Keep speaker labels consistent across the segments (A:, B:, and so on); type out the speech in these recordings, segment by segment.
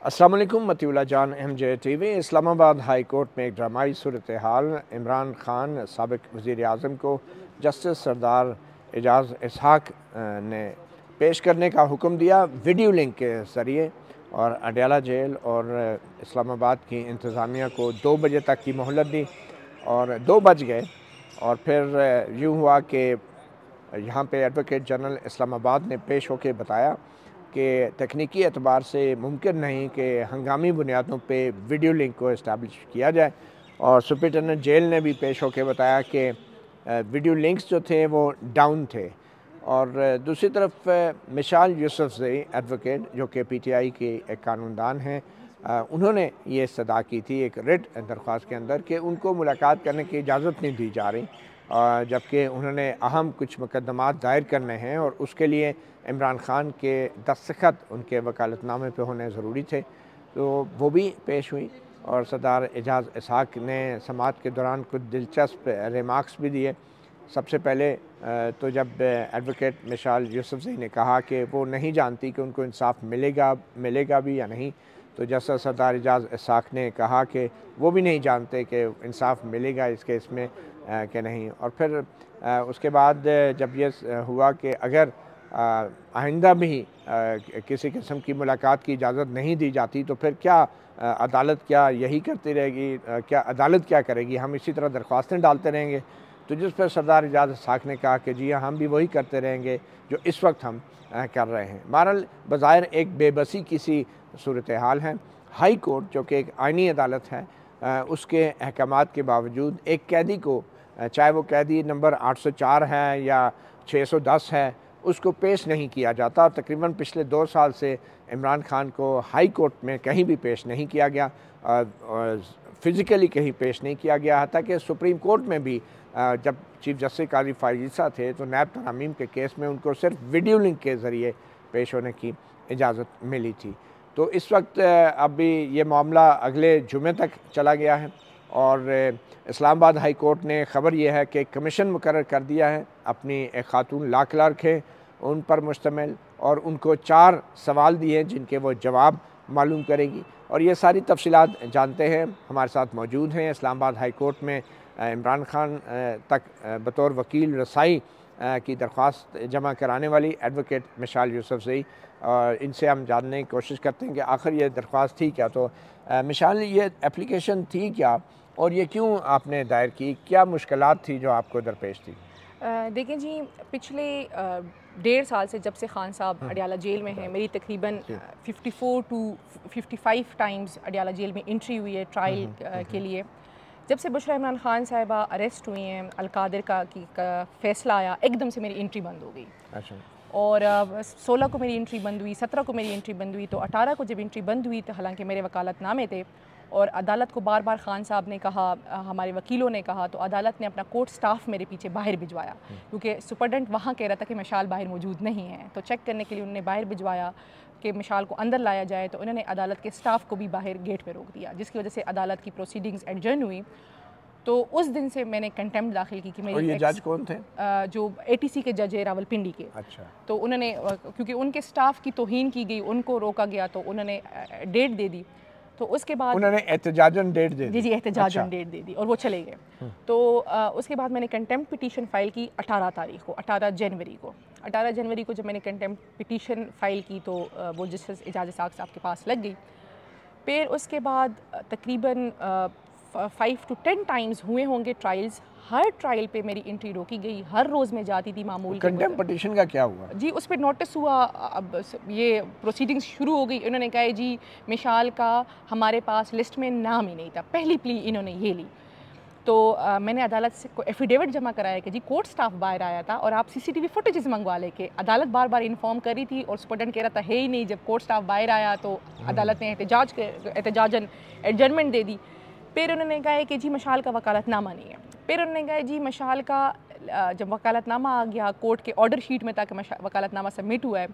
A: अस्सलाम वालेकुम। मतीउल्लाह जान MJ TV। Islamabad high court में एक ड्रामाई सूरत हाल, इमरान खान साबिक वज़ीर आज़म को जस्टिस सरदार एजाज़ इसहाक़ ने पेश करने का हुक्म दिया वीडियो लिंक के ज़रिए, और अडयाला जेल और इस्लामाबाद की इंतज़ामिया को 2 बजे तक की मोहलत दी और 2 बज गए। और फिर यूँ हुआ कि यहाँ पे एडवोकेट जनरल इस्लामाबाद ने पेश होकर बताया कि तकनीकी एतबार से मुमकिन नहीं कि हंगामी बुनियादों पे वीडियो लिंक को इस्टेब्लिश किया जाए। और सुपरिटेंडेंट जेल ने भी पेश होकर बताया कि वीडियो लिंक्स जो थे वो डाउन थे। और दूसरी तरफ मिशाल यूसुफज़ई एडवोकेट, जो कि PTI के एक कानूनदान हैं, उन्होंने ये इस्तदा की थी एक रिट दरख्वास्त के अंदर कि उनको मुलाकात करने की इजाज़त नहीं दी जा रही, जबकि उन्होंने अहम कुछ मुकदमात दायर करने हैं और उसके लिए इमरान खान के दस्तखत उनके वकालतनामे पे होने ज़रूरी थे। तो वो भी पेश हुई और सरदार एजाज़ इसहाक़ ने समाअत के दौरान कुछ दिलचस्प रिमार्क्स भी दिए। सबसे पहले तो जब एडवोकेट मिशाल यूसुफज़ई ने कहा कि वो नहीं जानती कि उनको इंसाफ मिलेगा भी या नहीं, तो जस्टिस सरदार एजाज़ इसहाक़ ने कहा कि वो भी नहीं जानते कि इंसाफ मिलेगा इस केस में कि नहीं। और फिर उसके बाद जब ये हुआ कि अगर आइंदा भी किसी किस्म की मुलाकात की इजाज़त नहीं दी जाती तो फिर क्या अदालत क्या यही करती रहेगी, क्या अदालत क्या करेगी, हम इसी तरह दरख्वास्तें डालते रहेंगे। तो जिस पर सरदार एजाज़ इसहाक़ ने कहा कि जी हाँ, हम भी वही करते रहेंगे जो इस वक्त हम कर रहे हैं। बहरहाल बज़ाहिर एक बेबसी की सी सूरत हाल है। हाई कोर्ट, जो कि एक आइनी अदालत है, उसके अहकामात के बावजूद एक कैदी को, चाहे वो कैदी नंबर 804 है या 610 है, उसको पेश नहीं किया जाता। तकरीबन पिछले 2 साल से इमरान खान को हाई कोर्ट में कहीं भी पेश नहीं किया गया, फ़िज़िकली कहीं पेश नहीं किया गया। हत्ता कि सुप्रीम कोर्ट में भी जब चीफ जस्टिस काजी फ़ायज़ थे तो नैब तरमीम के केस में उनको सिर्फ वीडियो लिंक के ज़रिए पेश होने की इजाज़त मिली थी। तो इस वक्त अभी ये मामला अगले जुमे तक चला गया है और इस्लामाबाद हाई कोर्ट ने ख़बर यह है कि कमीशन मुकर्रर कर दिया है अपनी एक खातून लॉ क्लर्क है उन पर मुश्तमिल, और उनको 4 सवाल दिए जिनके वो जवाब मालूम करेगी। और ये सारी तफसीलात जानते हैं, हमारे साथ मौजूद हैं इस्लामाबाद हाई कोर्ट में इमरान खान तक बतौर वकील रसाई की दरख्वास्त जमा कराने वाली एडवोकेट मिशाल यूसुफज़ई, और इनसे हम जानने की कोशिश करते हैं कि आखिर ये दरख्वास्त थी क्या। तो मिशाल, ये एप्लीकेशन थी क्या और ये क्यों आपने दायर की, क्या मुश्किलात थी जो आपको दरपेश थी?
B: देखें जी, पिछले 1.5 साल से जब से खान साहब अडयाला जेल में हैं, मेरी तकरीबन 54 टू 55 टाइम्स अडयाला जेल में एंट्री हुई है ट्रायल के लिए। जब से बुशरा इमरान खान साहिबा अरेस्ट हुई हैं, अलकादिर का फ़ैसला आया, एकदम से मेरी एंट्री बंद हो गई।
A: अच्छा।
B: और 16 को मेरी एंट्री बंद हुई, 17 को मेरी एंट्री बंद हुई, तो 18 को जब एंट्री बंद हुई तो हालांकि मेरे वकालतनामे थे और अदालत को बार बार खान साहब ने कहा, हमारे वकीलों ने कहा, तो अदालत ने अपना कोर्ट स्टाफ मेरे पीछे बाहर भिजवाया, क्योंकि सुपरडेंट वहाँ कह रहा था कि मिशाल बाहर मौजूद नहीं है। तो चेक करने के लिए उन्होंने बाहर भिजवाया कि मिशाल को अंदर लाया जाए, तो उन्होंने अदालत के स्टाफ को भी बाहर गेट पर रोक दिया, जिसकी वजह से अदालत की प्रोसीडिंग्स एडजर्न हुई। तो उस दिन से मैंने कंटेम्प्ट दाखिल की कि मेरी।
A: और ये जज कौन थे?
B: जो ATC के जज है रावलपिंडी के।
A: अच्छा।
B: तो उन्होंने, क्योंकि उनके स्टाफ की तौहीन की गई, उनको रोका गया, तो उन्होंने डेट दे दी। तो उसके बाद
A: उन्होंने एहतजाजन डेट दे दी?
B: जी, एहतजाजन डेट दे दी और वो चले गए। तो उसके बाद मैंने कंटेम्प्ट पिटीशन फ़ाइल की 18 तारीख को, 18 जनवरी को। 18 जनवरी को जब मैंने कंटेम्प्ट पिटीशन फ़ाइल की तो वो जस्टिस एजाज़ इसहाक़ साहब के पास लग गई। फिर उसके बाद तकरीबन 5 to 10 टाइम्स हुए होंगे ट्रायल्स। हर ट्रायल पे मेरी एंट्री रोकी गई, हर रोज़ मैं जाती थी मामूल।
A: कंटेम्प्ट पिटीशन का क्या हुआ?
B: जी, उस पर नोटिस हुआ, अब ये प्रोसीडिंग्स शुरू हो गई। इन्होंने कहा जी मिशाल का हमारे पास लिस्ट में नाम ही नहीं था, पहली प्ली इन्होंने ये ली। तो मैंने अदालत से को एफिडेविट जमा कराया कि जी कोर्ट स्टाफ बाहर आया था और आप CCTV फुटेजेस मंगवा लेके। अदालत बार बार इन्फॉर्म कर रही थी और सुपरडेंट कह रहा था है ही नहीं। जब कोर्ट स्टाफ बाहर आया तो अदालत ने एहतजाजन एडजर्नमेंट दे दी। फिर उन्होंने कहा कि जी मशाल का वकालतनामा नहीं है। फिर उन्होंने कहा जी मशाल का, जब वकालतनामा आ गया कोर्ट के ऑर्डर शीट में था कि वकालतनामा सबमिट हुआ है,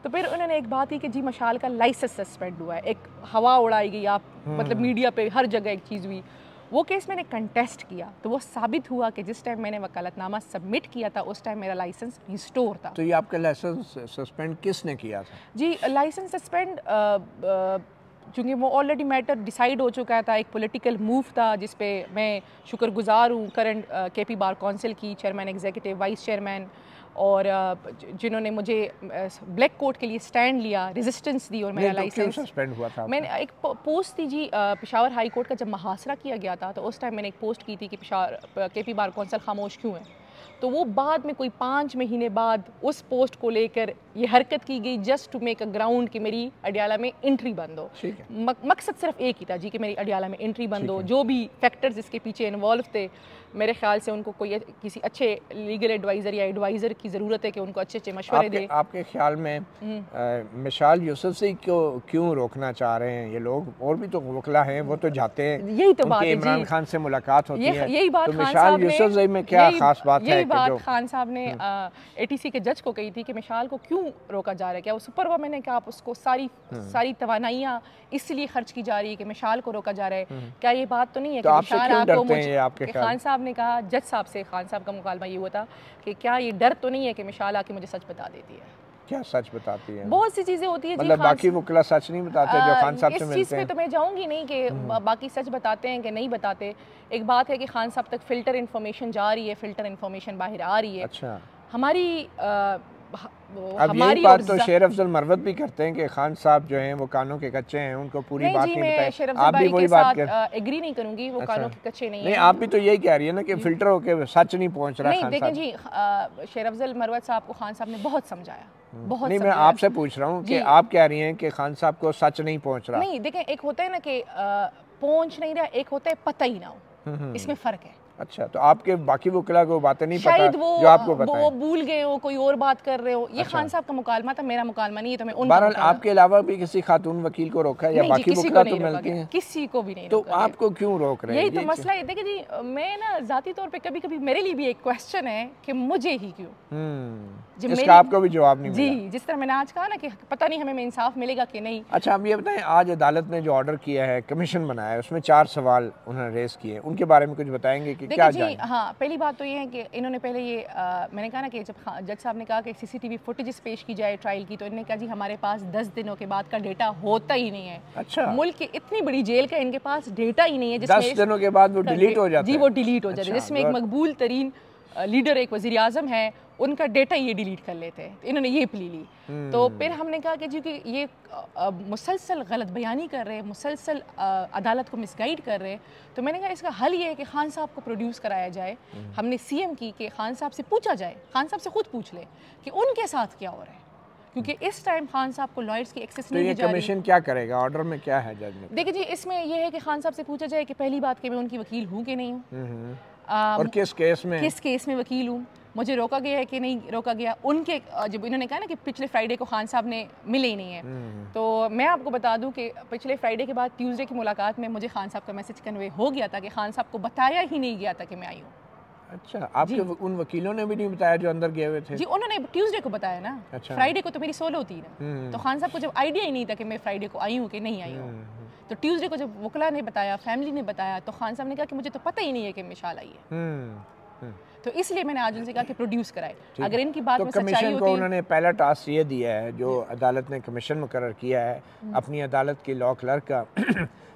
B: तो फिर उन्होंने एक बात की कि जी मशाल का लाइसेंस सस्पेंड हुआ है। एक हवा उड़ाई गई, आप मतलब मीडिया पे हर जगह एक चीज़ हुई। वो केस मैंने कंटेस्ट किया तो वो साबित हुआ कि जिस टाइम मैंने वकालतनामा सबमिट किया था उस टाइम मेरा लाइसेंस रिस्टोर था।
A: तो ये आपका लाइसेंस सस्पेंड किसने किया था?
B: जी, लाइसेंस सस्पेंड चूँकि वो ऑलरेडी मैटर डिसाइड हो चुका था, एक पॉलिटिकल मूव था जिस पे मैं शुक्रगुजार हूँ करंट केपी बार काउंसिल की चेयरमैन एग्जीक्यूटिव वाइस चेयरमैन, और जिन्होंने मुझे ब्लैक कोट के लिए स्टैंड लिया, रेजिस्टेंस दी और मेरा लाइसेंस
A: सस्पेंड हुआ था।
B: मैंने एक पोस्ट थी जी, पेशावर हाई कोर्ट का जब मुहासरा किया गया था तो उस टाइम मैंने एक पोस्ट की थी कि पेशावर केपी बार काउंसिल खामोश क्यों है। तो वो बाद में कोई 5 महीने बाद उस पोस्ट को लेकर ये हरकत की गई just to make a ground कि मेरी अडियाला में एंट्री बंद हो। मकसद सिर्फ एक ही था जी कि मेरी अडियाला में एंट्री बंद हो। जो भी फैक्टर्स इसके पीछे इन्वॉल्व थे, मेरे ख्याल से उनको कोई किसी अच्छे लीगल एडवाइज़र या एडवाइज़र की ज़रूरत है कि उनको अच्छे अच्छे मशवरे दे।
A: आपके ख्याल में मिसाल यूसुफ से क्यों रोकना चाह रहे हैं ये लोग? और भी तो वकला हैं, वो तो जाते हैं,
B: यही तो बात है,
A: इमरान खान से मुलाकात होती है,
B: यही बात
A: तो
B: खान साहब
A: यूसुफ में क्या खास बात है?
B: यही बात खान साहब ने ATC के जज को कही थी कि मिसाल को क्यों रोका जा रहा है, क्या वो सुपर वुमन है, क्या आप उसको सारी तवानाइयाँ इसलिए खर्च की जा रही है कि मिसाल को रोका जा रहा है? क्या ये बात तो नहीं है कि मिसाल आपको खान साहब ने कहा जज साहब से, खान साहब का मुकालमा ये हुआ था कि क्या ये डर तो नहीं है कि मिसाल आके मुझे सच बता देती है?
A: क्या सच बताती है?
B: बहुत सी चीजें होती है
A: मतलब बाकी वकला सच नहीं बताते जो खान साहब से मिलते हैं?
B: इस चीज़ पे तो मैं जाऊंगी नहीं कि बाकी सच बताते हैं कि नहीं बताते। एक बात है कि खान साहब तक फिल्टर इन्फॉर्मेशन जा रही है, फिल्टर इन्फॉर्मेशन बाहर आ रही है।
A: अच्छा,
B: हमारी
A: अब यही बात तो शेर अफजल मरवत भी करते हैं कि खान साहब जो हैं वो कानों के कच्चे हैं, उनको पूरी बात नहीं बताई। आप भी वही बात कर
B: एग्री नहीं करूंगी, वो कानों के कच्चे नहीं
A: है। आप भी तो यही कह रही है ना कि फिल्टर होके सच नहीं पहुंच रहा।
B: नहीं देखें जी, शेर अफजल मरवत साहब को खान साहब ने बहुत समझाया, बहुत
A: नहीं, मैं आपसे पूछ रहा हूँ कि आप कह रही हैं कि खान साहब को सच नहीं पहुँच रहा।
B: नहीं देखें, एक होता है ना कि पहुँच नहीं रहा, एक होता है पता ही ना हो, इसमें फ़र्क है।
A: अच्छा, तो आपके बाकी वकला को बातें नहीं पता जो आपको पता है?
B: वो भूल गए हो, कोई और बात कर रहे हो। ये खान साहब का मुकालमा था, मेरा मुकालमा नहीं है। तो मैं
A: बहरहाल आपके अलावा भी किसी खातून वकील को रोका है या बाकी वकला तो मिलते हैं?
B: किसी को भी नहीं।
A: तो आपको क्यों रोक रहे हैं?
B: यही तो मसला है। देखिए जी, मैं ना जाती तौर पे कभी कभी मेरे लिए भी एक क्वेश्चन है कि मुझे ही क्यों,
A: इसका आपको भी जवाब नहीं मिला।
B: जी, जिस तरह मैंने आज कहा ना कि पता नहीं हमें इंसाफ मिलेगा कि नहीं।
A: अच्छा, अब ये बताएं, आज अदालत ने जो ऑर्डर किया है, कमीशन बनाया है, उसमें 4 सवाल उन्होंने रेस किए, उनके बारे में कुछ बताएंगे कि क्या जाने?
B: हाँ, पहली बात तो ये है कि इन्होंने पहले ये मैंने कहा ना कि जब जज साहब ने कहा कि CCTV फुटेजेस पेश की जाए ट्रायल की, तो इन्होंने कहा जी हमारे पास 10 दिनों के बाद का डेटा होता ही नहीं है।
A: अच्छा,
B: मुल्क की इतनी बड़ी जेल का इनके पास डेटा ही नहीं है
A: 10 दिनों के बाद वो डिलीट हो जाता है।
B: जी, वो डिलीट हो जाता है। जिसमें एक मकबूल तरीन लीडर एक वज़ीर आज़म है, उनका डेटा ये डिलीट कर लेते हैं। इन्होंने ये प्ली ली। तो फिर हमने कहा कि जी कि ये मुसलसल गलत बयानी कर रहे हैं, मुसलसल अदालत को मिसगाइड कर रहे हैं। तो मैंने कहा इसका हल ये है कि खान साहब को प्रोड्यूस कराया जाए। हमने CM की कि खान साहब से पूछा जाए, खान साहब से खुद पूछ ले कि उनके साथ क्या हो रहा है, क्योंकि इस टाइम खान साहब को लॉयर्स की एक्सेस नहीं दी जा रही।
A: कमीशन क्या करेगा? ऑर्डर में क्या है जज ने?
B: देखिए जी, इसमें यह है कि खान साहब से पूछा जाए कि पहली बात कि मैं उनकी वकील हूँ कि नहीं हूँ,
A: और किस केस में
B: वकील हूँ, मुझे रोका गया है कि नहीं रोका गया। उनके जब इन्होंने कहा ना कि पिछले फ्राइडे को खान साहब ने मिले ही नहीं है, तो मैं आपको बता दूं कि पिछले फ्राइडे के बाद ट्यूसडे की मुलाकात में मुझे खान साहब का मैसेज कन्वे हो गया था कि खान साहब को बताया ही नहीं गया था कि मैं आई हूँ।
A: अच्छा, आपके उन वकीलों ने भी नहीं बताया जो अंदर गए हुए थे?
B: जी, उन्होंने ट्यूसडे को बताया ना। अच्छा। फ्राइडे को तो मेरी सोलो होती है ना, तो खान साहब को जब आइडिया ही नहीं था कि मैं फ्राइडे को आई हूँ कि नहीं आई हूँ, तो ट्यूसडे को जब वकला ने बताया, फैमिली ने बताया, तो खान साहब ने कहा कि मुझे तो पता ही नहीं है कि मिसाल आई है। तो इसलिए मैंने आज उनसे कहा कि प्रोड्यूस कराए। अगर इनकी बात में सच्चाई होती है।
A: उन्होंने पहला टास्क ये दिया है जो अदालत ने कमीशन मुकर्रर किया है अपनी अदालत के लॉ क्लर्क का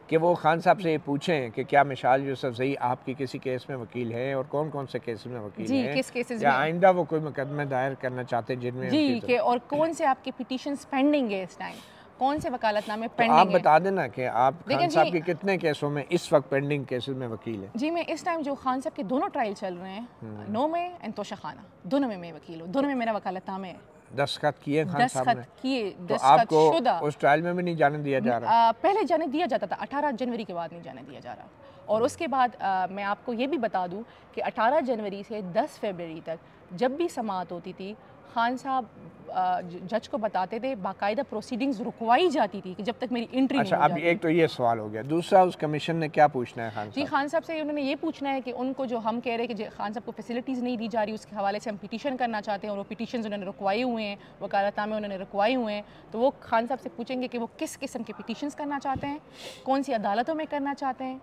A: कि वो खान साहब से ये पूछें कि क्या मिसाल यूसुफजई आपकी किसी केस में वकील है और कौन कौन से केस में वकील हैं,
B: किस केसेस
A: या आइंदा वो कोई मुकदमे दायर करना चाहते हैं जिनमें
B: जी के, और कौन से आपके पिटीशंस पेंडिंग है इस टाइम, कौन से वकालतनामे पेंडिंग
A: आप बता देना कि आप खान साहब के कितने केसों में इस वक्त पेंडिंग केसेस में वकील हैं? जी,
B: मैं इस टाइम जो खान साहब के दोनों ट्रायल चल रहे हैं, 9 में एंड तोशा खाना, दोनों में मैं वकील हूँ, दोनों में मेरा वकालतनामे है।
A: दस्तखत किए खान साहब ने?
B: किए,
A: तो आपको उस ट्रायल में भी नहीं जाने दिया जा रहा?
B: पहले जाने दिया जाता था, 18 जनवरी के बाद नहीं जाने दिया जा रहा। और उसके बाद मैं आपको ये भी बता दूं कि 18 जनवरी से 10 फरवरी तक जब भी समाअत होती थी, खान साहब जज को बताते थे, बाकायदा प्रोसीडिंग्स रुकवाई जाती थी कि जब तक मेरी एंट्री नहीं हो जाती।
A: अब एक तो ये सवाल हो गया, दूसरा उस कमीशन ने क्या पूछना है खान साहब?
B: जी, खान साहब से उन्होंने ये पूछना है कि उनको जो हम कह रहे हैं कि खान साहब को फैसिलिटीज़ नहीं दी जा रही, उसके हवाले से हम पिटीशन करना चाहते हैं और वो पिटीशन उन्होंने रुकवाए हुए हैं, वकालतनामे उन्होंने रुकवाए हुए हैं, तो वो खान साहब से पूछेंगे कि वो किस किस्म के पिटीशंस करना चाहते हैं, कौन सी अदालतों में करना चाहते हैं,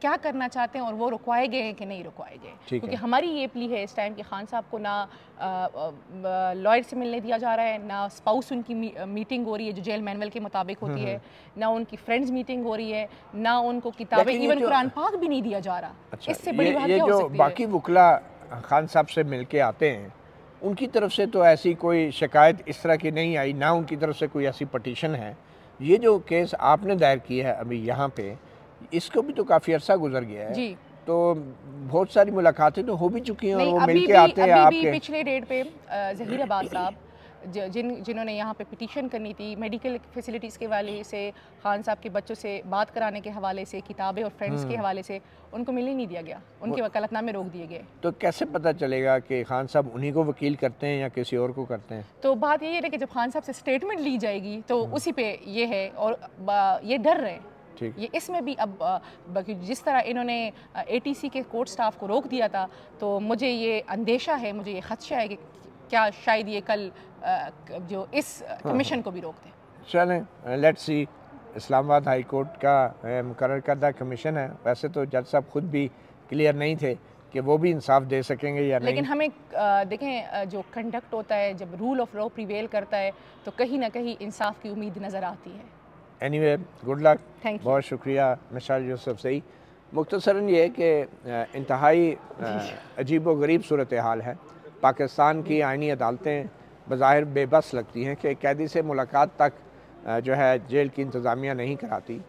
B: क्या करना चाहते हैं और वो रुकवाए गए हैं कि नहीं रुकवाए गए, क्योंकि हमारी ये प्ली है इस टाइम कि खान साहब को ना लॉयर से मिलने दिया जा रहा है, ना स्पाउस उनकी मीटिंग हो रही है जो जेल मैनुअल के मुताबिक होती है, ना उनकी फ्रेंड्स मीटिंग हो रही है, ना उनको किताबें, इवन कुरान पाक भी नहीं दिया जा रहा।
A: अच्छा,
B: इससे बड़ी बात क्या हो सकती है?
A: बाकी वकला खान साहब से मिल के आते हैं, उनकी तरफ से तो ऐसी कोई शिकायत इस तरह की नहीं आई, ना उनकी तरफ से कोई ऐसी पटिशन है। ये जो केस आपने दायर किया है अभी यहाँ पे, इसको भी तो काफ़ी अरसा गुजर गया है जी। तो बहुत सारी मुलाकातें तो हो भी चुकी हैं और वो मिल के आते हैं आपके।
B: पिछले डेट पे ज़हीर अब्बास साहब जिन्होंने यहाँ पे पिटीशन करनी थी मेडिकल फैसिलिटीज़ के हवाले से, खान साहब के बच्चों से बात कराने के हवाले से, किताबें और फ्रेंड्स के हवाले से, उनको मिलने नहीं दिया गया, उनके वकालतनामे रोक दिए गए।
A: तो कैसे पता चलेगा कि खान साहब उन्हीं को वकील करते हैं या किसी और को करते हैं?
B: तो बात ये है कि जब खान साहब से स्टेटमेंट ली जाएगी तो उसी पे ये है, और ये डर रहे हैं ये इसमें भी। अब जिस तरह इन्होंने ATC के कोर्ट स्टाफ को रोक दिया था, तो मुझे ये अंदेशा है, मुझे ये खदशा है कि क्या शायद ये कल जो इस कमीशन को भी रोक दें।
A: चलें, let's see. Islamabad high court का मुकर्रर करदा कमीशन है, वैसे तो जज साहब खुद भी क्लियर नहीं थे कि वो भी इंसाफ दे सकेंगे या नहीं,
B: लेकिन हमें देखें जो कंडक्ट होता है, जब रूल ऑफ लॉ प्रिवेल करता है तो कहीं ना कहीं इंसाफ की उम्मीद नज़र आती है।
A: एनीवे, गुड लक, बहुत शुक्रिया मिसाल यूसुफ सही। मुख्तसरन ये कि इंतहाई अजीब व गरीब सूरत हाल है। पाकिस्तान की आइनी अदालतें बज़ाहिर बेबस लगती हैं कि कैदी से मुलाकात तक जो है जेल की इंतज़ामिया नहीं कराती,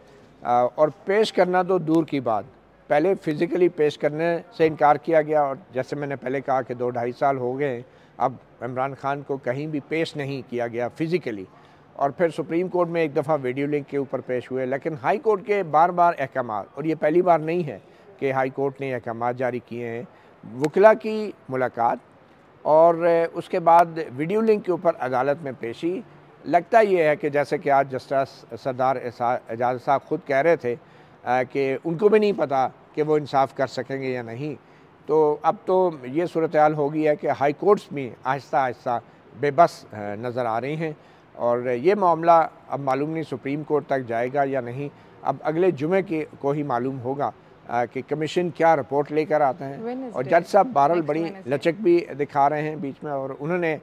A: और पेश करना तो दूर की बात, पहले फ़िज़िकली पेश करने से इनकार किया गया, और जैसे मैंने पहले कहा कि 2-2.5 साल हो गए अब इमरान खान को कहीं भी पेश नहीं किया गया फ़िज़िकली, और फिर सुप्रीम कोर्ट में एक दफ़ा वीडियो लिंक के ऊपर पेश हुए। लेकिन हाई कोर्ट के बार बार अहकामात, और ये पहली बार नहीं है कि हाई कोर्ट ने अहकामात जारी किए हैं, वकला की मुलाकात और उसके बाद वीडियो लिंक के ऊपर अदालत में पेशी। लगता ये है कि जैसे कि आज जस्टिस सरदार एजाज साहब ख़ुद कह रहे थे कि उनको भी नहीं पता कि वो इंसाफ कर सकेंगे या नहीं। तो अब तो ये सूरत हाल हो गई है कि हाई कोर्ट्स भी आहिस्ता आहिस्ता बेबस नज़र आ रही हैं, और ये मामला अब मालूम नहीं सुप्रीम कोर्ट तक जाएगा या नहीं। अब अगले जुमे को ही मालूम होगा कि कमीशन क्या रिपोर्ट लेकर आते हैं। और जज साहब बहरहाल बड़ी लचक भी दिखा रहे हैं बीच में, और उन्होंने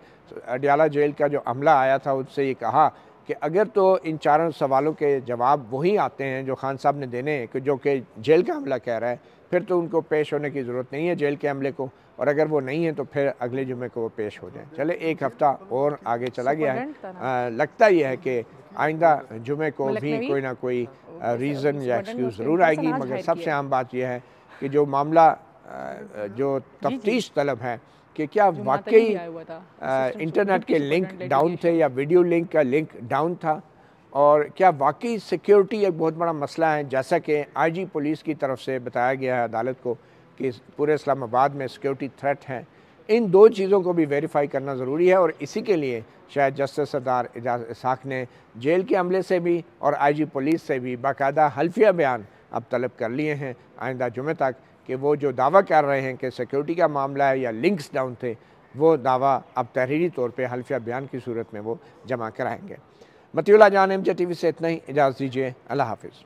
A: अडियाला जेल का जो अमला आया था उससे ये कहा कि अगर तो इन चारों सवालों के जवाब वही आते हैं जो खान साहब ने देने हैं, जो कि जेल का अमला कह रहा है, फिर तो उनको पेश होने की ज़रूरत नहीं है जेल के अमले को, और अगर वो नहीं है तो फिर अगले जुमे को वो पेश हो जाए। चले, एक हफ़्ता और आगे चला गया है। लगता ही है कि आइंदा जुमे को भी कोई ना कोई रीज़न या एक्सक्यूज़ ज़रूर आएगी, मगर सबसे अहम बात यह है कि जो मामला जो तफ्तीश तलब है कि क्या वाकई इंटरनेट के लिंक डाउन थे या वीडियो लिंक का लिंक डाउन था, और क्या वाकई सिक्योरिटी एक बहुत बड़ा मसला है, जैसा कि IG पुलिस की तरफ से बताया गया है अदालत को कि पूरे इस्लामाबाद में सिक्योरिटी थ्रेट है। इन दो चीज़ों को भी वेरीफाई करना ज़रूरी है, और इसी के लिए शायद जस्टिस सरदार एजाज इसाक ने जेल के अमले से भी और IG पुलिस से भी बाकायदा हल्फिया बयान अब तलब कर लिए हैं आइंदा जुमे तक, कि वो जो दावा कर रहे हैं कि सिक्योरिटी का मामला है या लिंक्स डाउन थे, वो दावा अब तहरीरी तौर पे हल्फिया बयान की सूरत में वो जमा कराएंगे। मतियुल्लाह जान, MJ TV से इतना ही, इजाज़त दीजिए, अल्लाह हाफिज़।